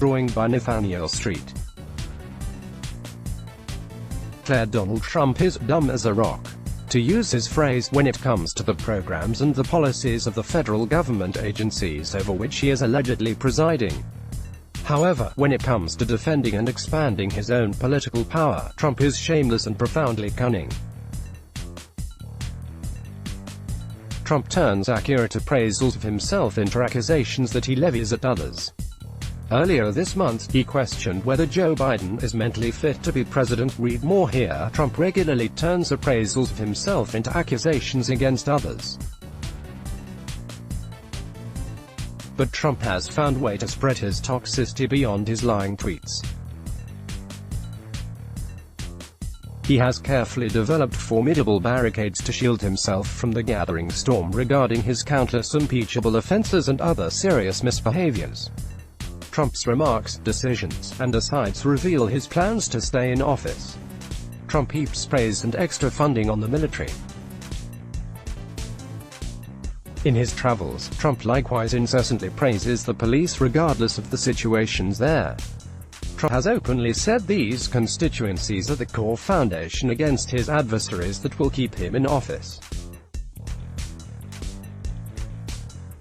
Drawing by Nathaniel Street. Declared Donald Trump is dumb as a rock, to use his phrase, when it comes to the programs and the policies of the federal government agencies over which he is allegedly presiding. However, when it comes to defending and expanding his own political power, Trump is shameless and profoundly cunning. Trump turns accurate appraisals of himself into accusations that he levies at others. Earlier this month, he questioned whether Joe Biden is mentally fit to be president. Read more here. Trump regularly turns appraisals of himself into accusations against others. But Trump has found a way to spread his toxicity beyond his lying tweets. He has carefully developed formidable barricades to shield himself from the gathering storm regarding his countless impeachable offenses and other serious misbehaviors. Trump's remarks, decisions, and asides reveal his plans to stay in office. Trump heaps praise and extra funding on the military. In his travels, Trump likewise incessantly praises the police regardless of the situations there. Trump has openly said these constituencies are the core foundation against his adversaries that will keep him in office.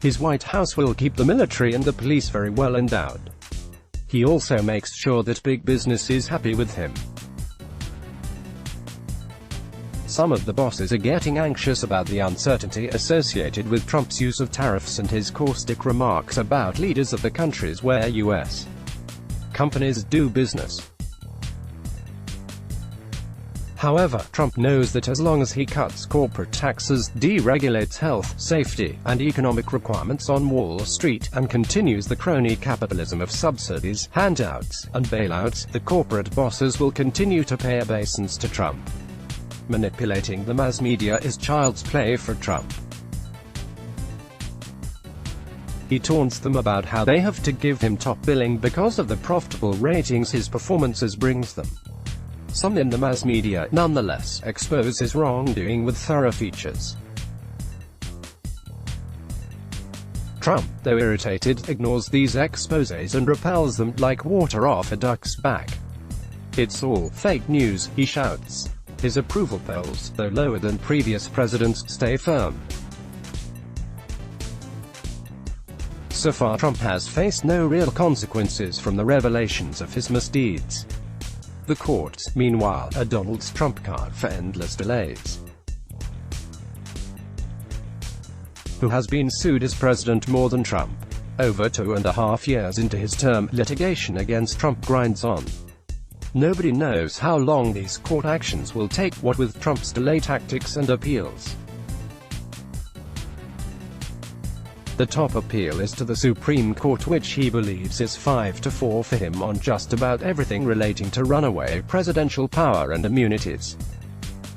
His White House will keep the military and the police very well endowed. He also makes sure that big business is happy with him. Some of the bosses are getting anxious about the uncertainty associated with Trump's use of tariffs and his caustic remarks about leaders of the countries where U.S. companies do business. However, Trump knows that as long as he cuts corporate taxes, deregulates health, safety, and economic requirements on Wall Street, and continues the crony capitalism of subsidies, handouts, and bailouts, the corporate bosses will continue to pay obeisance to Trump. Manipulating the mass media is child's play for Trump. He taunts them about how they have to give him top billing because of the profitable ratings his performances brings them. Some in the mass media, nonetheless, expose his wrongdoing with thorough features. Trump, though irritated, ignores these exposés and repels them like water off a duck's back. "It's all fake news," he shouts. His approval polls, though lower than previous presidents, stay firm. So far, Trump has faced no real consequences from the revelations of his misdeeds. The courts, meanwhile, are Donald's trump card for endless delays. Who has been sued as president more than Trump? Over 2.5 years into his term, litigation against Trump grinds on. Nobody knows how long these court actions will take, what with Trump's delay tactics and appeals. The top appeal is to the Supreme Court, which he believes is 5-4 for him on just about everything relating to runaway presidential power and immunities.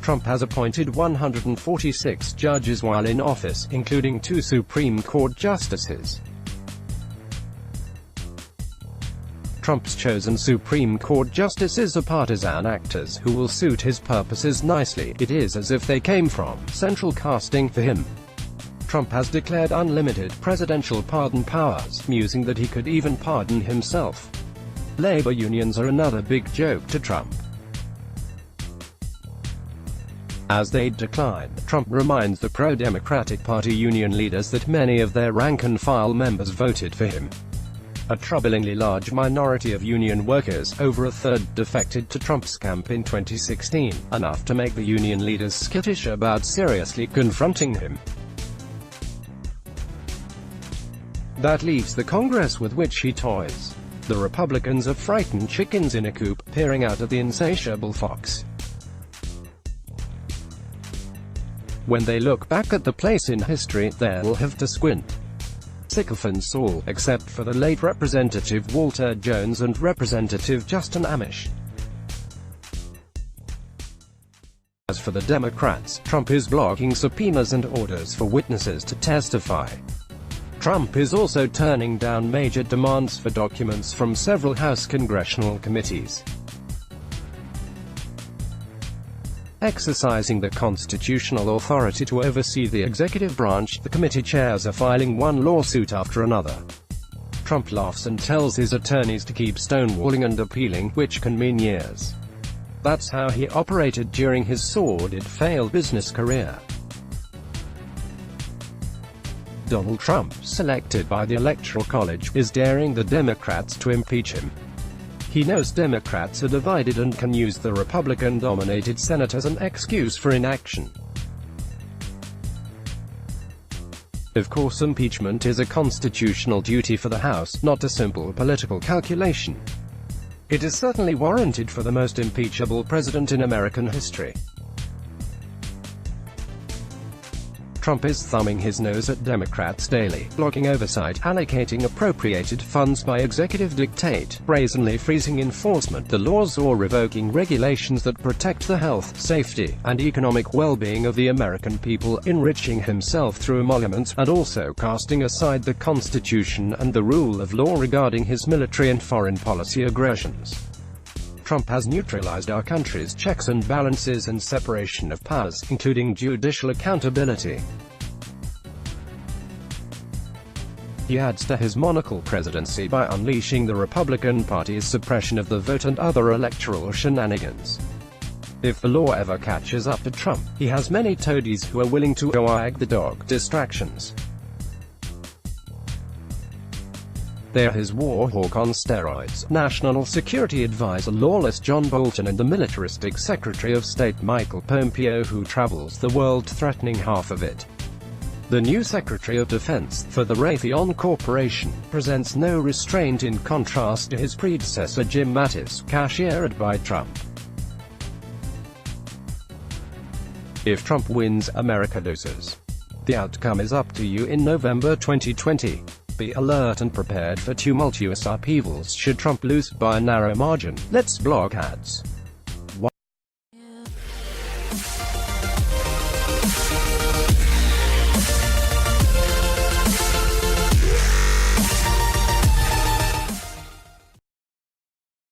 Trump has appointed 146 judges while in office, including 2 Supreme Court justices. Trump's chosen Supreme Court justices are partisan actors who will suit his purposes nicely. It is as if they came from central casting for him. Trump has declared unlimited presidential pardon powers, musing that he could even pardon himself. Labor unions are another big joke to Trump. As they decline, Trump reminds the pro-Democratic Party union leaders that many of their rank-and-file members voted for him. A troublingly large minority of union workers, over a third, defected to Trump's camp in 2016, enough to make the union leaders skittish about seriously confronting him. That leaves the Congress with which he toys. The Republicans are frightened chickens in a coop, peering out at the insatiable fox. When they look back at the place in history, they'll have to squint. Sycophants all, except for the late Representative Walter Jones and Representative Justin Amash. As for the Democrats, Trump is blocking subpoenas and orders for witnesses to testify. Trump is also turning down major demands for documents from several House congressional committees. Exercising the constitutional authority to oversee the executive branch, the committee chairs are filing one lawsuit after another. Trump laughs and tells his attorneys to keep stonewalling and appealing, which can mean years. That's how he operated during his sordid failed business career. Donald Trump, selected by the Electoral College, is daring the Democrats to impeach him. He knows Democrats are divided and can use the Republican-dominated Senate as an excuse for inaction. Of course, impeachment is a constitutional duty for the House, not a simple political calculation. It is certainly warranted for the most impeachable president in American history. Trump is thumbing his nose at Democrats daily, blocking oversight, allocating appropriated funds by executive dictate, brazenly freezing enforcement the laws or revoking regulations that protect the health, safety, and economic well-being of the American people, enriching himself through emoluments, and also casting aside the Constitution and the rule of law regarding his military and foreign policy aggressions. Trump has neutralized our country's checks and balances and separation of powers, including judicial accountability. He adds to his monarchical presidency by unleashing the Republican Party's suppression of the vote and other electoral shenanigans. If the law ever catches up to Trump, he has many toadies who are willing to wag the dog. Distractions. They're his war hawk on steroids, National Security Advisor lawless John Bolton and the militaristic Secretary of State Michael Pompeo, who travels the world threatening half of it. The new Secretary of Defense, for the Raytheon Corporation, presents no restraint in contrast to his predecessor Jim Mattis, cashiered by Trump. If Trump wins, America loses. The outcome is up to you in November 2020. Be alert and prepared for tumultuous upheavals should Trump lose by a narrow margin. Let's block ads.